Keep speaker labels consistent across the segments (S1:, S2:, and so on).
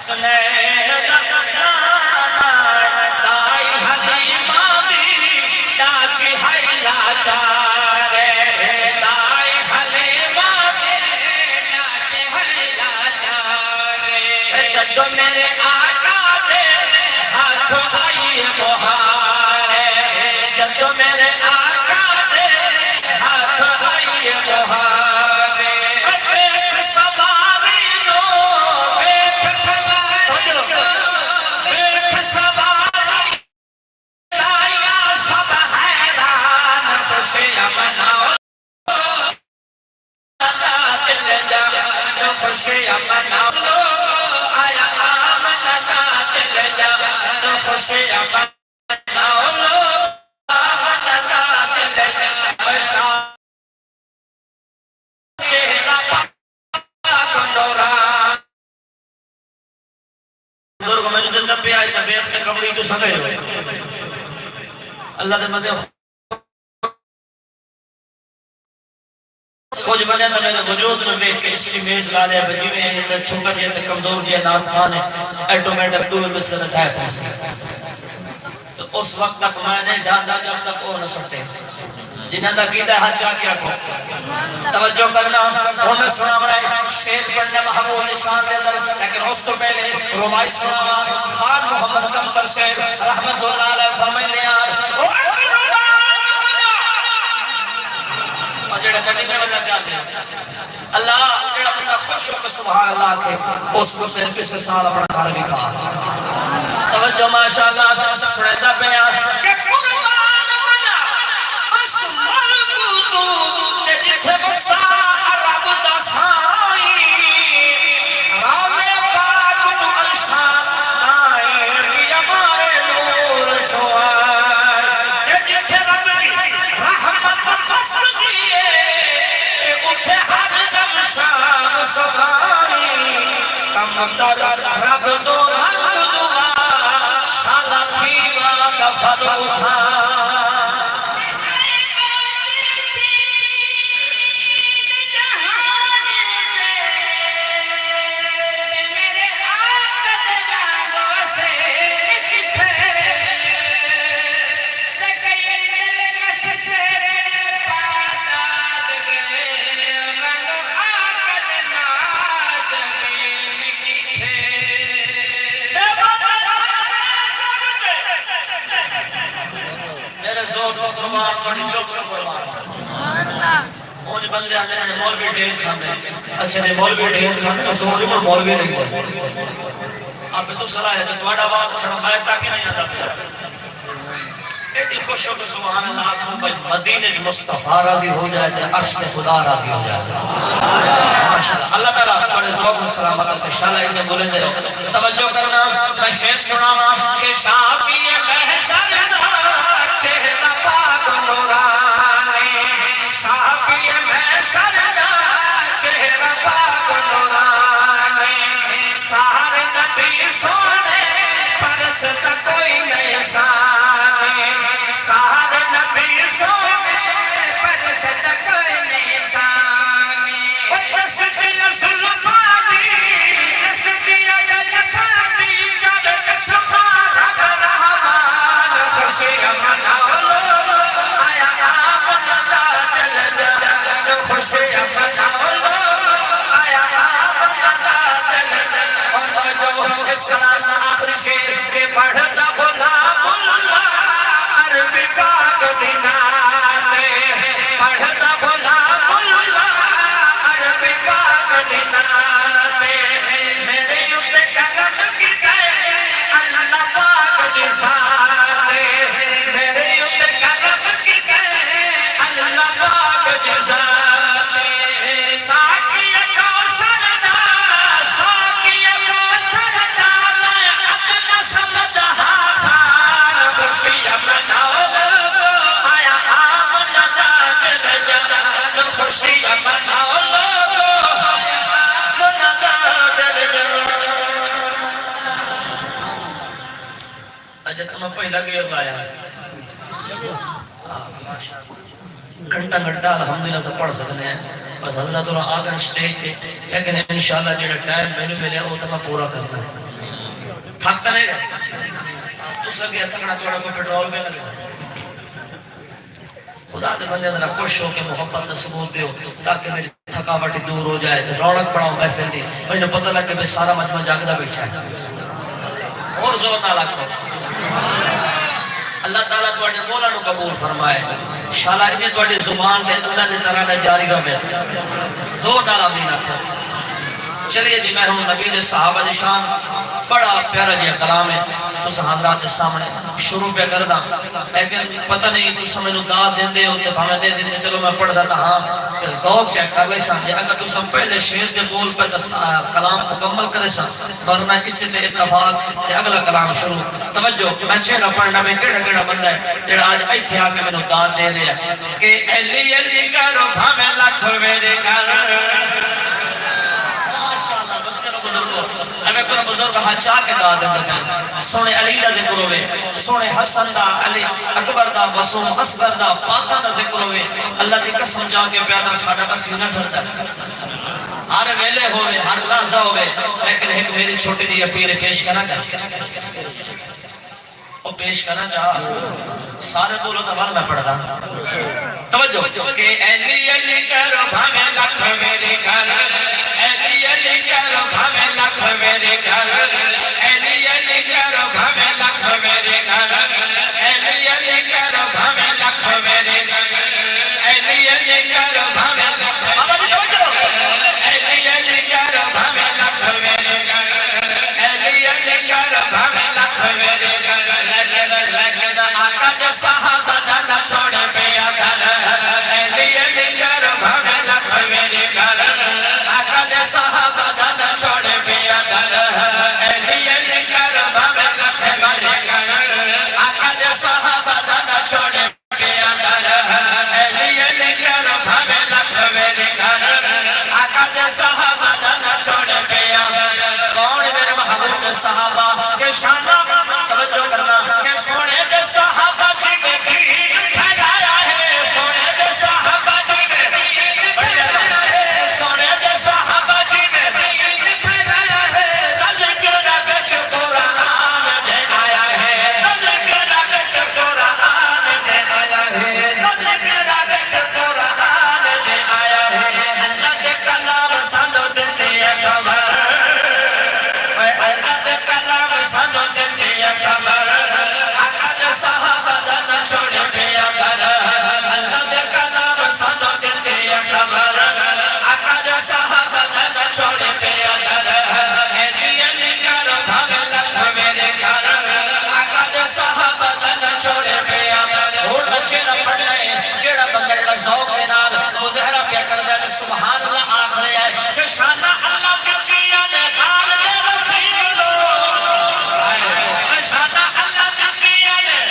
S1: حسنین دائی حلیمہ دی ڈاچی حیلا چارے دائی حلیمہ دی ڈاچی حیلا چارے جدو میرے آقا دے ہاتھ آئی بہارے جدو میرے آقا دے ہاتھ آئی بہارے بیٹھ سواری نو بیٹھ سواری دایا سب حیران خوشیاں مناؤ دل جان خوشیاں مناؤ آیا آمنہ دل جان خوشیاں مناؤ آمنہ دل جان چہرہ پاک نوران بزرگ میں جو دن پہ آئی تبیخ کے کمڑی تو سنگے ہوئے اللہ دے مدے کچھ بنے تو میرے وجود میں بیک کے اس کی میز لا لیا بجی میں چھنگا دیا تھے کمزور دیا نام خان ہے ایٹومیٹک ڈوئل بس کرنا تھا تو اس وقت تک میں نے جاندہ جب تک وہ نہ سکتے جنہاں دا قیدہ ہے چاہ کیا کو توجہ کرنا انہیں سنا بڑھائی شیر پڑھنے محمود نشان دے در لیکن اس تو پہلے ربائی سنا خان محمد کمتر سے رحمت اللہ علیہ فرمائے لیار جڑے مدینے بننا چاہتے ہیں اللہ جڑا اپنا خوش ہو کے سبحان اللہ کے اس کو سے پسے سال اپنا کھار بھی کھا توجہ ماشاءاللہ سنیدہ بیان کہ قربان بنا اس ملکو نے جتھے بستا عرب دا سائی راوے پاک نو الشان آئے بھی ہمارے نور شوائے جتھے رب دی رحمت بس دیئے اٹھے ہر دم شام سبحانی کم در رب دو مند دعا شالا کھیوا کفر اٹھا قربان پڑی چوک قربان اونج بندے آنے ہیں مولوی ڈھیر کھاندے اچھا نے مولوی ڈھیر کھاندے اس وقت میں مولوی نہیں دے آپ تو صلاح ہے تو تھوڑا بات چھڑا میں تاکہ نہیں آتا پیا ایڈی خوش ہو کہ سبحان اللہ کو بھائی مدینہ کی مصطفیٰ راضی ہو جائے تو عرش خدا راضی ہو جائے ماشاءاللہ اللہ تعالیٰ بڑے ذوق و سلامت ہے انشاءاللہ ابن بلند رہو توجہ کرنا میں شعر سناواں کہ شافی محشر چہرہ پاک نورانی صافی محشر چہرہ پاک نورانی سارے نبی سونے پرس تک کوئی نہیں سانے سارے نبی سونے پرس تک کوئی نہیں سانے پرس دیا سلفانی پرس دیا گلفانی چل چسفا رب رحمان خوشیاں مناؤ آیا آمنہ دل جان خوشیاں مناؤ آیا آمنہ دل جان اور جو اس طرح سے آخری شیر سے پڑھتا غلام اللہ عربی پاک دیناتے پڑھتا غلام اللہ عربی پاک دیناتے میرے یوتے کرم کی گئے اللہ پاک جساتے میرے یوتے کرم کی گئے اللہ پاک جساتے ساکی کو سردا ساکی کو سردا میں اپنا سمجھا خان خوشیاں مناؤ آیا آمنہ دل جان خوشیاں مناؤ آمنہ دل جان اجھا تمہیں پہلا گیر لایا گھنٹا گھنٹا الحمدللہ سے پڑھ سکنے ہیں بس حضرت انہوں آگن سٹیج پہ لیکن انشاءاللہ جڑا ٹائم میں نے ملے وہ تو میں پورا کرنا ہے تھکتا نہیں رہا تو سکے تھکنا تھوڑا کوئی پیٹرول پہ لگا خدا دے بندے ذرا خوش ہو کے محبت کا ثبوت دیو تاکہ میری تھکاوٹ دور ہو جائے رونق بڑھاؤ محفل دی مجھے پتہ لگ کہ سارا مجمع جاگدا بیٹھا ہے اور زور نہ رکھو اللہ تعالیٰ تواڈے مولا نو قبول فرمائے انشاءاللہ انہیں تواڈی زبان تے اللہ دی طرح نہ جاری رہے زور نال آمین آکھو چلیے جی میں ہوں نبی دے صحابہ دی شان بڑا پیارا جی کلام ہے تو حضرات کے سامنے شروع پہ کر دا لیکن پتہ نہیں تو سمجھ داد دیندے ہو تے بھاویں نہیں دیندے چلو میں پڑھ دا ہاں کہ ذوق چیک کر لے سان جے اگر تو سم پہلے شعر دے بول پہ کلام مکمل کرے سان ورنہ اس سے اتفاق تے اگلا کلام شروع توجہ میں شعر پڑھنا میں کیڑا بندہ ہے جڑا اج ایتھے آ کے مینوں داد دے رہا ہے کہ علی علی کرو بھاویں لاکھ میرے گھر ہمیں کوئی بزرگ حجا کے دعا دے دیں سونے علی دا ذکر ہوئے سونے حسن دا علی اکبر دا وسوم اصغر دا پاکا دا ذکر ہوئے اللہ کی قسم جا کے پیادہ ساڑھا کا سینہ دھرتا ہر ویلے ہوئے ہر لحظہ ہوئے لیکن ایک میری چھوٹی دی اپیر پیش کرنا چاہتا وہ پیش کرنا چاہتا سارے بولو تو میں پڑھتا توجہ کہ علی علی کرو بھاویں لاکھ میرے گھر علی علی کرو بھاویں لاکھ میرے گھر علی علی کرو بھاویں لاکھ میرے گھر علی علی کرو بھاویں لاکھ میرے گھر علی علی کرو بھاویں لاکھ بابا جی توجہ علی علی کرو بھاویں لاکھ میرے گھر علی علی کرو بھاویں لاکھ میرے گھر لیکن آقا جو صحابہ نہ چھوڑے پیا گھر علی علی کرو بھاویں لاکھ میرے گھر آقا جو صحابہ نہ چھوڑے پیا گھر علی علی کرو بھاویں لاکھ میرے گھر آقا جو صحابہ نہ چھوڑے پیا گھر علی علی کرو بھاویں لاکھ میرے گھر آقا جو صحابہ نہ چھوڑے پیا گھر کون میرے محبوب صحابہ کے شانہ توجہ کرنا کہ سونے سے صحابہ کی دین پھیلایا ہے سونے سے صحابہ کی دین پھیلایا ہے سونے سے صحابہ کی دین پھیلایا ہے تذکرہ کچھ قرآن دے آیا ہے تذکرہ کچھ قرآن دے آیا ہے تذکرہ کچھ قرآن دے آیا ہے اللہ کے کلام سانو سے دیا خبر اللہ کے کلام سانو سے دیا خبر صحابہ جانا چھوڑے پیا گھر اللہ دے کلام سانو سے دیا خبر آقا جو صحابہ جانا چھوڑے پیا گھر علی علی کرو بھاویں لاکھ میرے گھر آقا جو صحابہ جانا چھوڑے پیا گھر اور بچے نہ پڑھ رہے کیڑا بندہ جڑا ذوق دے نال مظاہرہ پیا کردا ہے سبحان اللہ آکھ رہا ہے کہ شان اللہ کی کیا نے غار دے رفیق لو شان اللہ کی کیا نے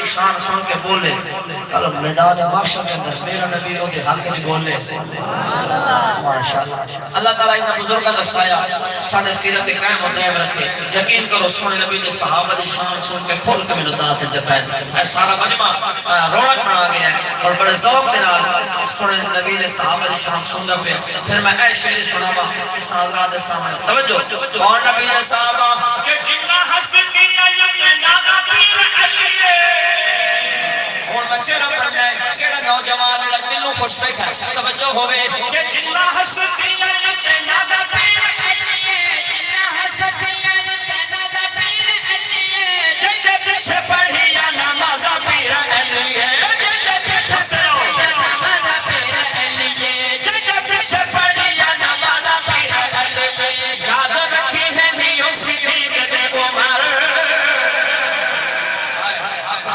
S1: شان سن کے بولے کل میدان محشر کے اندر میرا نبی رو کے حلقے سے بولے ماشاءاللہ اللہ تعالیٰ انہا بزرگاں کا سایہ ساڑھے سیرت قائم و دائم رکھے یقین کرو سونے نبی نے صحابہ دی شان سن کے کھول کے ملو داد دیتے پہن اے سارا مجمع رونق بنا گیا ہے اور بڑے ذوق دینا سونے نبی نے صحابہ دی شان سن پہ پھر میں اے شہری سنابا حضرات سامنے توجہ اور نبی نے صحابہ کہ جنہ حسن کیا یقین نادا پیر علی ہن بچے نہ پڑھنا ہے کیڑا نوجوان دا دل نو خوش بیٹھا ہے توجہ ہوے کہ جنہ ہستیاں جنہ دا پیر علی جنہ ہستیاں جنہ دا پیر علی جنہ پیچھے پڑھیا نماز پیر علی جنہ پیچھے نماز پیر علی جنہ پیچھے پڑھیا نماز پیر علی یاد رکھی ہے نیو صدیق دے عمر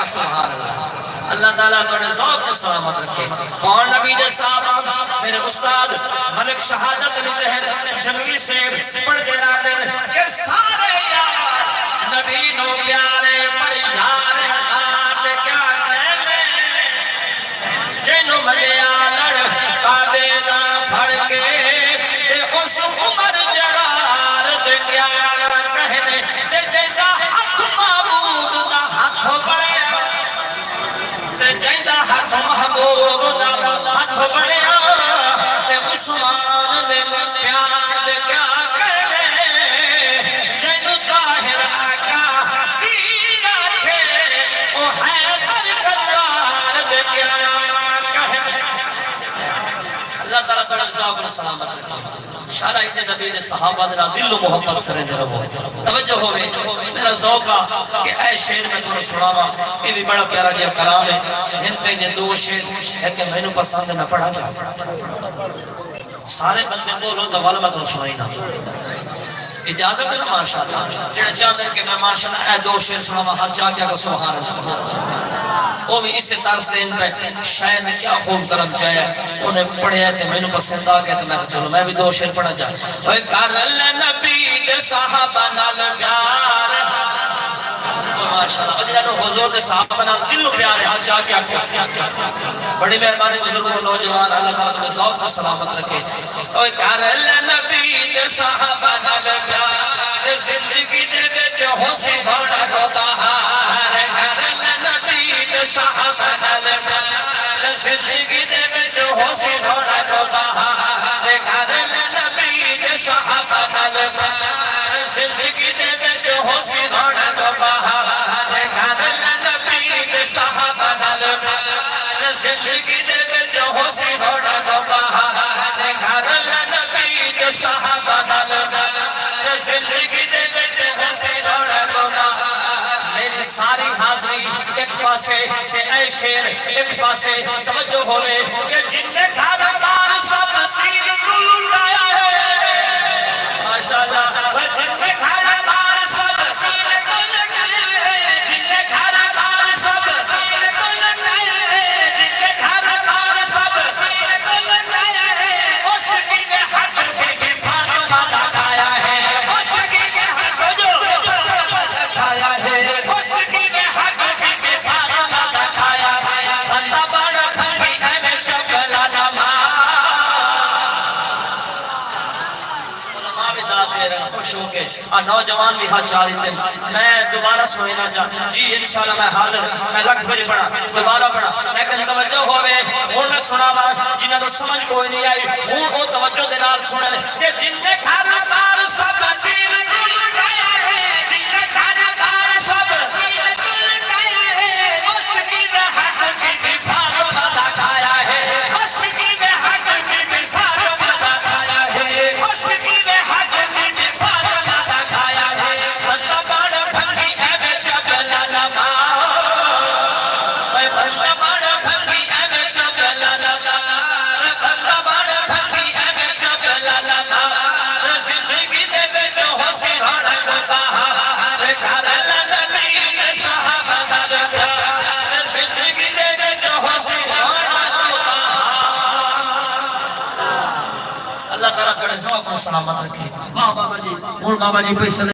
S1: سبحان اللہ اللہ تعالیٰ توڑے ذوق کو سلامت رکھے کون نبی دے صحابہ میرے استاد ملک شہادت علی طاہر جنگی سے پڑھ دے رہا دے کہ سارے یار نبی نو پیارے پر یار آت کیا کہنے جنو ملے آلڑ کعبے دا پھڑ کے دے اس عمر جرار دے کیا کہنے دے دے دا ہاتھ معبود دا ہاتھ بڑے جیدہ ہاتھ محبوب دا ہاتھ بڑیا تے عثمان دے پیار دے کیا کرے جینو ظاہر آقا تیر آکھے او حیدر کرار دے کیا کرے اللہ تعالیٰ تعالیٰ عزاق و سلامت شارع ابن نبی نے صحابہ دے دل و محبت کرے دے رہو توجہ ہوئے میرا ذوقہ کہ اے شیر میں تمہیں سناوا یہ بھی بڑا پیارا جیا کلام ہے ان پہ یہ دو شیر ہے کہ میں نے پسند نہ پڑھا جا سارے بندے بولو تو والا میں تمہیں سنائی نہ اجازت ہے نا ماشاءاللہ جڑے چاہتے ہیں کہ میں ماشاءاللہ اے دو شیر سناوا ہاتھ چاہ کیا کہ سبحان اللہ وہ بھی اس طرح سے ان پہ شاید نے کیا خوب کرم چاہیا انہیں پڑھے تھے میں نے پسند آگیا تو میں چلو میں بھی دو شیر پڑھا جائے اوہ کرل نبی دے صحابہ نال پیار ماشاءاللہ اور جنہوں حضور دے صحابہ نال دل پیار ہے ہاتھ چاہ کیا بڑی مہربانی بزرگوں نوجوان اللہ تعالیٰ تمہیں ذوق و سلامت رکھے اوہ کرل نبی دے صحابہ نال پیار زندگی دے وچ حسن بڑا کو بہار کرل نبی دے صحابہ نال پیار زندگی دے وچ حسن بڑا کو بہار کرل نبی دے صحابہ نال پیار زندگی دے وچ حسن بڑا کو بہار کرل نبی دے صحابہ نال پیار زندگی دے وچ حسن بڑا کو بہار کرل نبی دے صحابہ نال پیار زندگی دے وچ حسن بڑا کو بہار میری ساری حاضری ایک پاسے اے شیر ایک پاسے توجہ ہوئے کہ جن نے گھر بار سب سین کل لایا ہے ماشاءاللہ جن نے گھر بار سب سین کل لایا ہے جن نے گھر بار سب سین کل لایا ہے جن نے گھر بار سب سین کل لایا ہے اس کی نے حق کی فاطمہ لگایا ہے اس کی نے حق جو لگایا ہے اس کی نے حق کی فاطمہ لگایا ہے بندہ بڑا بھنگی ہے میں چپلا نما علماء بھی داد دے رہے خوش ہوں گے اور نوجوان بھی ہاتھ چاہ دیتے ہیں میں دوبارہ سننا چاہتا جی انشاءاللہ میں حاضر میں لکھ بری پڑھا دوبارہ پڑھا لیکن توجہ ہوئے ہوں میں سنا بات جنہوں نے سمجھ کوئی نہیں آئی ہوں وہ توجہ دے نال سنے کہ جن نے گھر بار سب سین کل لایا ہے جن نے گھر بار سب سین کل لایا ہے اس کی نے حق کی فاطمہ لگایا ہے اس کی نے حق کی فاطمہ لگایا ہے اس کی نے حق کی فاطمہ لگایا ہے بندہ بڑا بھنگی ہے میں چپلا نما بندہ بڑا بھنگی ہے میں چپلا نما بندہ بڑا بھنگی ہے میں چپلا نما زندگی دے وچ حسن بڑا کو بہار کرل نبی دے صحابہ نال پیار زندگی دے وچ حسن بڑا کو بہار اللہ تعالیٰ کرے ذوق و سلامت رکھے واہ بابا جی اور بابا جی پیسے